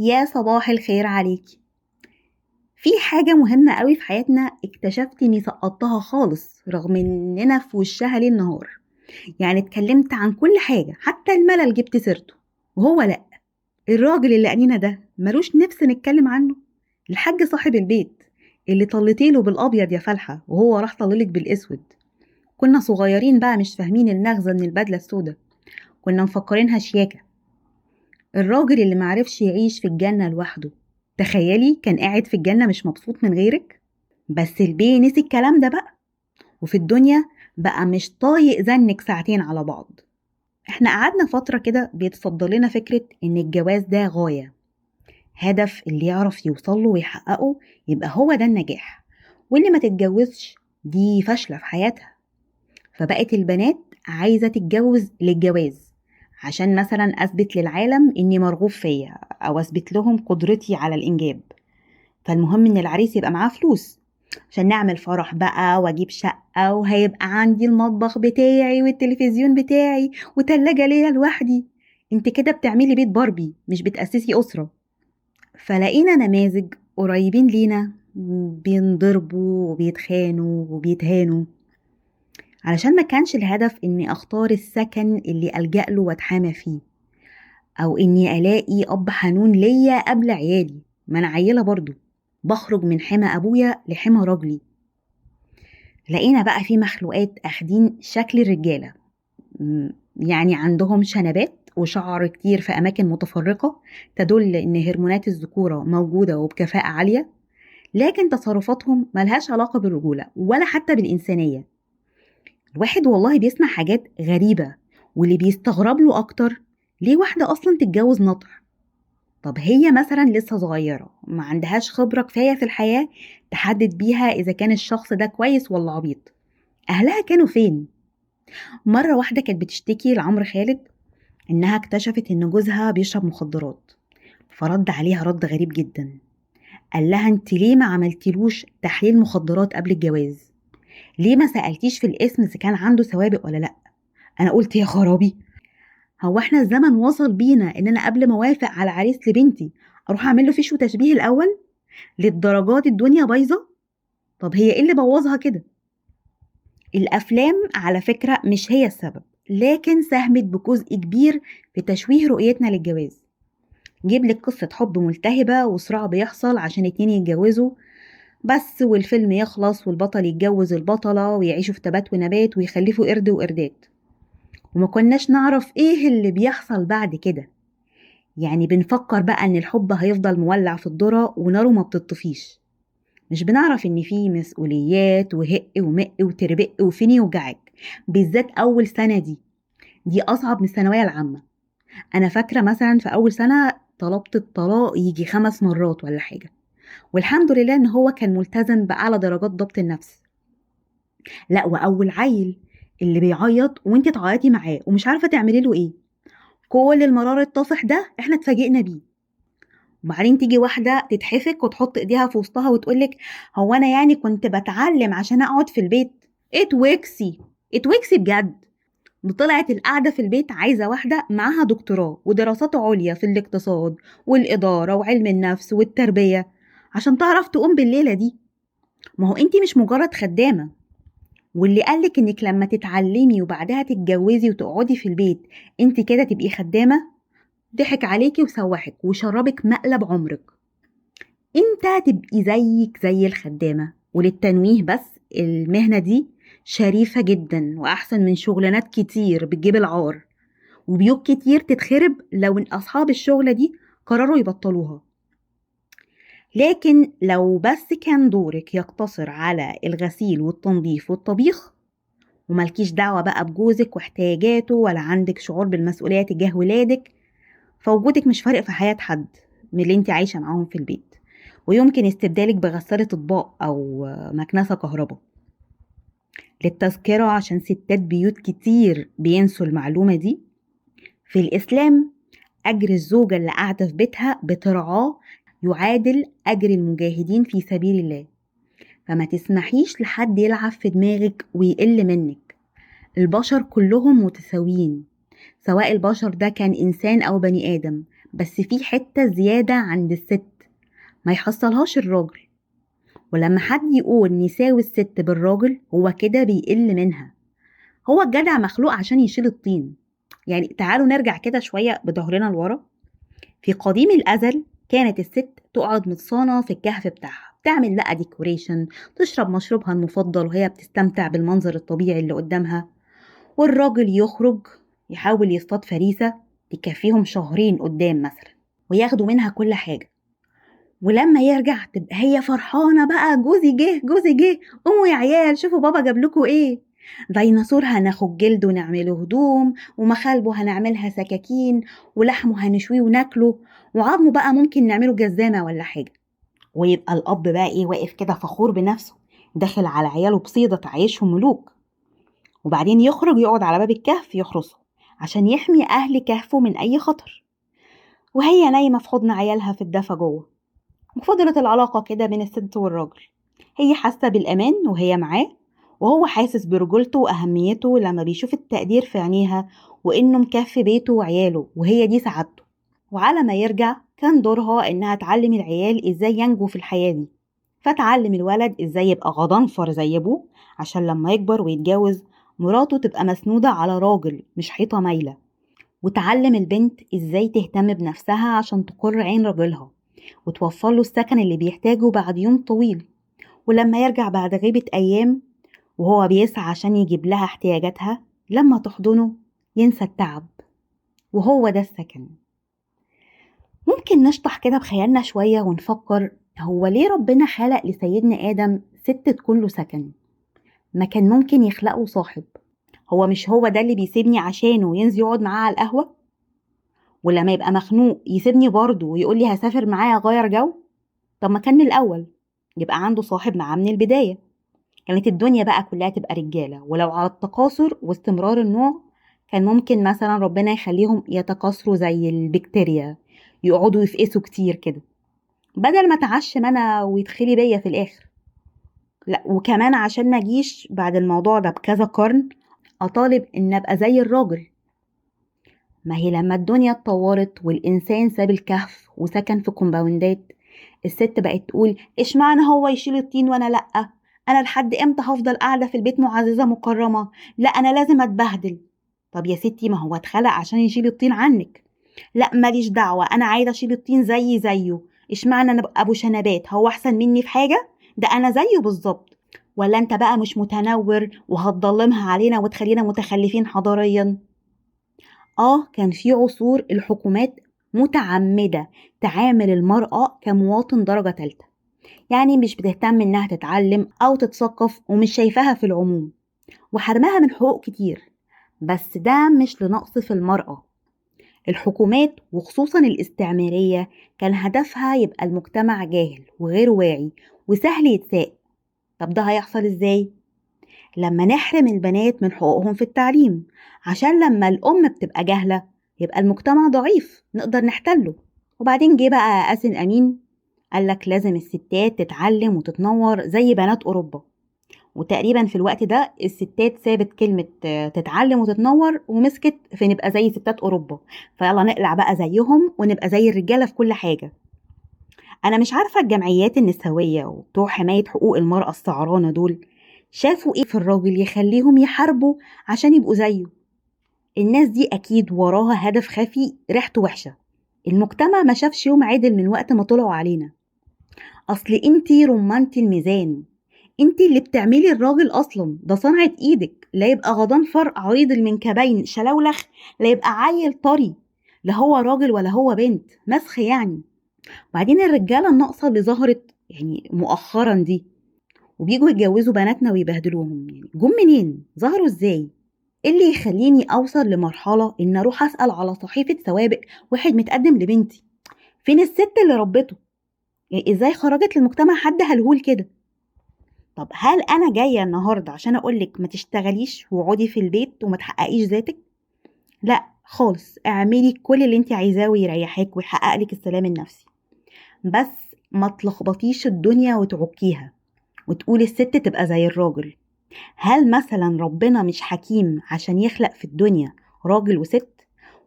يا صباح الخير عليكي. في حاجة مهمة قوي في حياتنا اكتشفت اني سقطتها خالص رغم اننا في وشها ليل نهار. يعني اتكلمت عن كل حاجة حتى الملل جبت سيرته، وهو لأ، الراجل اللي قالينا ده ملوش نفس نتكلم عنه. الحاج صاحب البيت اللي طلتيله بالابيض يا فالحة وهو راح طللك بالاسود. كنا صغيرين بقى مش فاهمين المغزى من البدلة السوداء، كنا مفكرينها شياكة. الراجل اللي معرفش يعيش في الجنة لوحده، تخيلي كان قاعد في الجنة مش مبسوط من غيرك. بس البيه نسي الكلام ده بقى، وفي الدنيا بقى مش طايق زنك ساعتين على بعض. احنا قعدنا فترة كده بيتصدر لنا فكرة ان الجواز ده غاية، هدف اللي يعرف يوصله ويحققه يبقى هو ده النجاح، واللي ما تتجوزش دي فاشلة في حياتها. فبقت البنات عايزة تتجوز للجواز، عشان مثلا أثبت للعالم إني مرغوب فيا، أو أثبت لهم قدرتي على الإنجاب. فالمهم إن العريس يبقى معاه فلوس عشان نعمل فرح بقى وأجيب شقة، وهيبقى عندي المطبخ بتاعي والتلفزيون بتاعي وتلاجة ليا لوحدي. انت كده بتعملي بيت باربي مش بتأسسي أسرة. فلقينا نماذج قريبين لينا بينضربوا وبيتخانوا وبيتهانوا علشان ما كانش الهدف اني اختار السكن اللي ألجأ له واتحامى فيه، او اني الاقي اب حنون ليا قبل عيالي. ما انا عيلة برضو، بخرج من حمى ابويا لحمى راجلي. لقينا بقى في مخلوقات اخدين شكل الرجالة، يعني عندهم شنبات وشعر كتير في اماكن متفرقة تدل ان هرمونات الذكورة موجودة وبكفاءة عالية، لكن تصرفاتهم ملهاش علاقة بالرجولة ولا حتى بالإنسانية. الواحد والله بيسمع حاجات غريبة، واللي بيستغرب له أكتر ليه واحدة أصلا تتجوز نطح؟ طب هي مثلا لسه صغيرة ما عندهاش خبرة كفاية في الحياة تحدد بيها إذا كان الشخص ده كويس ولا عبيط. أهلها كانوا فين؟ مرة واحدة كانت بتشتكي لعمرو خالد إنها اكتشفت إن جوزها بيشرب مخدرات، فرد عليها رد غريب جدا. قال لها انت ليه ما عملتيلوش تحليل مخدرات قبل الجواز؟ ليه ما سألتيش في الاسم إذا كان عنده سوابق ولا لأ؟ أنا قلت يا خرابي، هو احنا الزمن وصل بينا إن أنا قبل ما أوافق على عريس لبنتي أروح أعمل له فيش وتشبيه الأول؟ للدرجات الدنيا بايظة؟ طب هي إيه اللي بوظها كده؟ الأفلام على فكرة مش هي السبب، لكن ساهمت بجزء كبير في تشويه رؤيتنا للجواز. جيب لك قصة حب ملتهبة وصراع بيحصل عشان اتنين يتجوزوا بس، والفيلم يخلص والبطل يتجوز البطلة ويعيشوا في تبات ونبات ويخلفوا قرد وقردات، وما كناش نعرف ايه اللي بيحصل بعد كده. يعني بنفكر بقى ان الحب هيفضل مولع في الذرة وناره ما بتطفيش، مش بنعرف ان فيه مسؤوليات وهق ومق وتربق وفيني وجعك. بالذات اول سنة دي اصعب من الثانوية العامة. انا فاكرة مثلا في اول سنة طلبت الطلاق يجي 5 مرات ولا حاجة، والحمد لله ان هو كان ملتزم باعلى درجات ضبط النفس. لا، واول عيل اللي بيعيط وانت تعيطي معاه ومش عارفه تعملي له ايه، كل المرار الطافح ده احنا اتفاجئنا بيه. وبعدين تيجي واحده تتحفك وتحط ايديها في وسطها وتقولك هو انا يعني كنت بتعلم عشان اقعد في البيت؟ اتوكسي، اتوكسي بجد. وطلعت القعده في البيت عايزه واحده معاها دكتوراه ودراسات عليا في الاقتصاد والاداره وعلم النفس والتربيه عشان تعرف تقوم بالليله دي. ما هو انتي مش مجرد خدامه. واللي قالك انك لما تتعلمي وبعدها تتجوزي وتقعدي في البيت انت كده تبقي خدامة، ضحك عليكي وسوحك وشربك مقلب عمرك. انت تبقي زيك زي الخدامة. وللتنويه بس، المهنة دي شريفة جدا واحسن من شغلانات كتير بتجيب العار، وبيوت كتير تتخرب لو ان اصحاب الشغلة دي قرروا يبطلوها. لكن لو بس كان دورك يقتصر على الغسيل والتنظيف والطبيخ، وملكيش دعوة بقى بجوزك واحتياجاته ولا عندك شعور بالمسؤولية تجاه ولادك، فوجودك مش فارق في حياة حد من اللي انت عايشة معاهم في البيت، ويمكن استبدالك بغسالة اطباق او مكنسة كهرباء. للتذكرة عشان ستات بيوت كتير بينسوا المعلومة دي، في الإسلام أجر الزوجة اللي قاعدة في بيتها بترعاه يعادل أجر المجاهدين في سبيل الله. فما تسمحيش لحد يلعب في دماغك ويقل منك. البشر كلهم متساويين، سواء البشر ده كان إنسان أو بني آدم، بس في حتة زيادة عند الست ما يحصلهاش الراجل. ولما حد يقول نساوي الست بالراجل هو كده بيقل منها. هو الجدع مخلوق عشان يشيل الطين. يعني تعالوا نرجع كده شوية بظهرنا لورا. في قديم الأزل كانت الست تقعد متصانة في الكهف بتاعها، تعمل بقى ديكوريشن، تشرب مشروبها المفضل وهي بتستمتع بالمنظر الطبيعي اللي قدامها، والراجل يخرج يحاول يصطاد فريسة تكفيهم شهرين قدام مثلا، وياخدوا منها كل حاجة. ولما يرجع تبقى هي فرحانة بقى، جوزي جه جوزي جه، قوموا يا عيال شوفوا بابا جاب لكم ايه، ديناصور هناخد جلده ونعمله هدوم، ومخالبه هنعملها سكاكين، ولحمه هنشويه وناكله، وعظمه بقى ممكن نعمله جزامة ولا حاجة. ويبقى الأب بقى ايه، واقف كده فخور بنفسه، داخل على عياله بصيدة تعيشهم ملوك. وبعدين يخرج يقعد على باب الكهف يحرسه عشان يحمي أهل كهفه من أي خطر، وهي نايمة في حضن عيالها في الدفا جوه. وفضلت العلاقة كده بين الست والراجل، هي حاسة بالأمان وهي معاه، وهو حاسس برجولته وأهميته لما بيشوف التقدير في عينيها، وإنه مكفي بيته وعياله وهي دي سعادته. وعلى ما يرجع كان دورها إنها تعلم العيال إزاي ينجوا في الحياة دي. فتعلم الولد إزاي يبقى غضنفر زي أبوه، عشان لما يكبر ويتجوز مراته تبقى مسنودة على راجل مش حيطة مايلة. وتعلم البنت إزاي تهتم بنفسها عشان تقر عين راجلها، وتوفر له السكن اللي بيحتاجه بعد يوم طويل. ولما يرجع بعد غيبة أيام وهو بيسعى عشان يجيب لها احتياجاتها، لما تحضنه ينسى التعب، وهو ده السكن. ممكن نشطح كده بخيالنا شوية ونفكر، هو ليه ربنا خلق لسيدنا آدم ست تكون له سكن؟ ما كان ممكن يخلقه صاحب؟ مش هو ده اللي بيسيبني عشانه وينزل يقعد معاه على القهوة؟ ولما يبقى مخنوق يسيبني برضه ويقول لي هسافر معاه أغير جو؟ طب ما كان من الأول يبقى عنده صاحب معاه من البداية، كانت الدنيا بقى كلها تبقى رجالة. ولو على التكاثر واستمرار النوع، كان ممكن مثلا ربنا يخليهم يتكاثروا زي البكتيريا، يقعدوا يفقسوا كتير كده، بدل ما اتعشم انا ويدخلي بيا في الاخر. لا، وكمان عشان ما اجيش بعد الموضوع ده بكذا قرن اطالب ان ابقى زي الراجل. ما هي لما الدنيا اتطورت والإنسان ساب الكهف وسكن في كومباوندات، الست بقت تقول اشمعنى هو يشيل الطين وانا لأ؟ انا لحد امتى هفضل قاعدة في البيت معززة مكرمة؟ لا انا لازم اتبهدل. طب يا ستي ما هو اتخلق عشان يشيل الطين عنك. لا ماليش دعوة، انا عايزة اشيل الطين زي زيه. اشمعنى انا ابو شنبات هو احسن مني في حاجة؟ ده انا زيه بالظبط. ولا انت بقى مش متنور وهتضلمها علينا وتخلينا متخلفين حضاريا؟ كان في عصور الحكومات متعمدة تعامل المرأة كمواطن درجة تالتة، يعني مش بتهتم انها تتعلم او تتثقف ومش شايفاها في العموم، وحرمها من حقوق كتير. بس ده مش لنقص في المرأة. الحكومات وخصوصا الاستعمارية كان هدفها يبقى المجتمع جاهل وغير واعي وسهل يتساق. طب ده هيحصل ازاي؟ لما نحرم البنات من حقوقهم في التعليم، عشان لما الأم بتبقى جاهلة يبقى المجتمع ضعيف نقدر نحتله. وبعدين جه بقى قاسم أمين قالك لازم الستات تتعلم وتتنور زي بنات أوروبا. وتقريبا في الوقت ده الستات سابت كلمة تتعلم وتتنور ومسكت في نبقى زي ستات أوروبا، فيلا نقلع بقى زيهم ونبقى زي الرجالة في كل حاجة. أنا مش عارفة الجمعيات النسوية وبتوع حماية حقوق المرأة السعرانة دول شافوا ايه في الراجل يخليهم يحاربوا عشان يبقوا زيه. الناس دي اكيد وراها هدف خفي ريحته وحشة. المجتمع ما شافش يوم عدل من وقت ما طلعوا علينا. اصل انتي رمانتي الميزان، انتي اللي بتعملي الراجل اصلا، ده صنعة ايدك. لا يبقى غضنفر عريض المنكبين شلولخ، لا يبقى عيل طري، لا هو راجل ولا هو بنت مسخ يعني. وبعدين الرجالة الناقصة اللي ظهرت يعني مؤخرا دي وبيجوا يتجوزوا بناتنا ويبهدلوهم، يعني جم منين؟ ظهروا ازاي؟ ايه اللي يخليني اوصل لمرحلة ان اروح اسأل على صحيفة سوابق واحد متقدم لبنتي؟ فين الست اللي ربته؟ يعني ازاي خرجت للمجتمع حد هلهول كده؟ طب هل انا جاية النهاردة عشان اقولك ما تشتغليش وقعدي في البيت وما تحققيش ذاتك؟ لا خالص، اعملي كل اللي انت عايزاه ويريحك ويحقق لك السلام النفسي، بس ما تلخبطيش الدنيا وتعكيها وتقولي الست تبقى زي الراجل. هل مثلا ربنا مش حكيم عشان يخلق في الدنيا راجل وست؟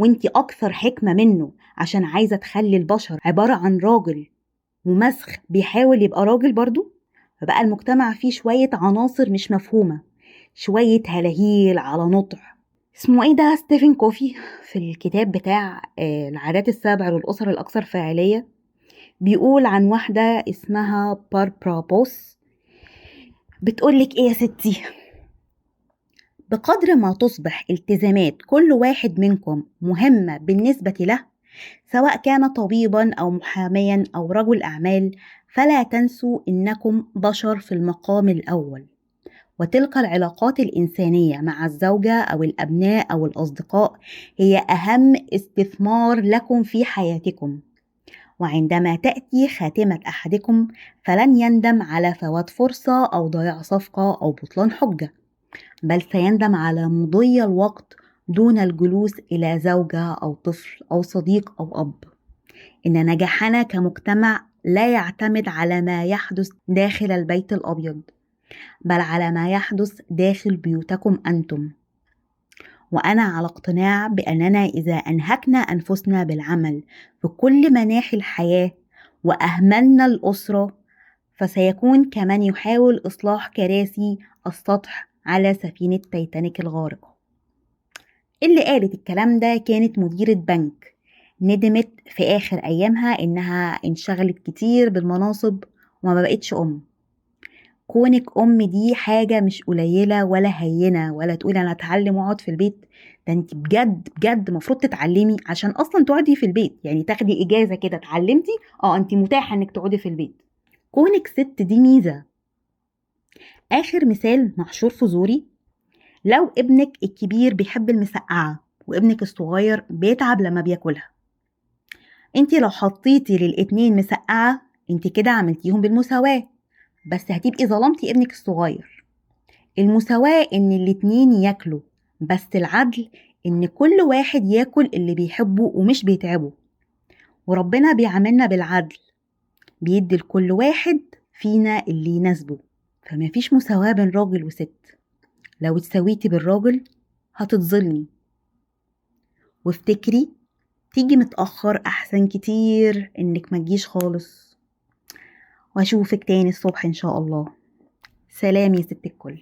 وانتي أكثر حكمة منه عشان عايزة تخلي البشر عبارة عن راجل ومسخ بيحاول يبقى راجل برضو؟ فبقى المجتمع فيه شوية عناصر مش مفهومة، شوية هلاهيل على نطع. اسمه ايه ده ستيفن كوفي في الكتاب بتاع العادات السبع للأسر الأكثر فاعلية بيقول عن واحدة اسمها باربرا بوس، بتقولك ايه يا ستي: بقدر ما تصبح التزامات كل واحد منكم مهمة بالنسبة له، سواء كان طبيبا أو محاميا أو رجل أعمال، فلا تنسوا إنكم بشر في المقام الأول، وتلك العلاقات الإنسانية مع الزوجة أو الأبناء أو الأصدقاء هي أهم استثمار لكم في حياتكم. وعندما تأتي خاتمة أحدكم فلن يندم على فوات فرصة أو ضياع صفقة أو بطلان حجة، بل سيندم على مضي الوقت دون الجلوس إلى زوجة أو طفل أو صديق أو أب. إن نجاحنا كمجتمع لا يعتمد على ما يحدث داخل البيت الأبيض، بل على ما يحدث داخل بيوتكم أنتم. وأنا على اقتناع بأننا إذا أنهكنا أنفسنا بالعمل في كل مناحي الحياة وأهملنا الأسرة، فسيكون كمن يحاول إصلاح كراسي السطح على سفينة تايتانيك الغارقة. اللي قالت الكلام ده كانت مديرة بنك ندمت في آخر أيامها إنها انشغلت كتير بالمناصب وما بقتش أم. كونك أم دي حاجة مش قليلة ولا هينة، ولا تقول أنا أتعلم وأقعد في البيت. ده انت بجد بجد مفروض تتعلمي عشان أصلا تقعدي في البيت، يعني تاخدي إجازة كده اتعلمتي انت متاحة إنك تقعدي في البيت. كونك ست دي ميزة. آخر مثال محشور في زوري: لو ابنك الكبير بيحب المسقعة وابنك الصغير بيتعب لما بياكلها، انت لو حطيتي للاتنين مسقعة انت كده عملتيهم بالمساواة، بس هتبقي ظلمتي ابنك الصغير. المساواة ان الاتنين ياكلوا، بس العدل ان كل واحد ياكل اللي بيحبه ومش بيتعبه. وربنا بيعاملنا بالعدل، بيدي لكل واحد فينا اللي يناسبه. فما فيش مساواة بين راجل وست. لو اتسويتي بالراجل هتتظلمي. وافتكري، تيجي متأخر أحسن كتير إنك ما تجيش خالص. وأشوفك تاني الصبح إن شاء الله. سلام يا ست الكل.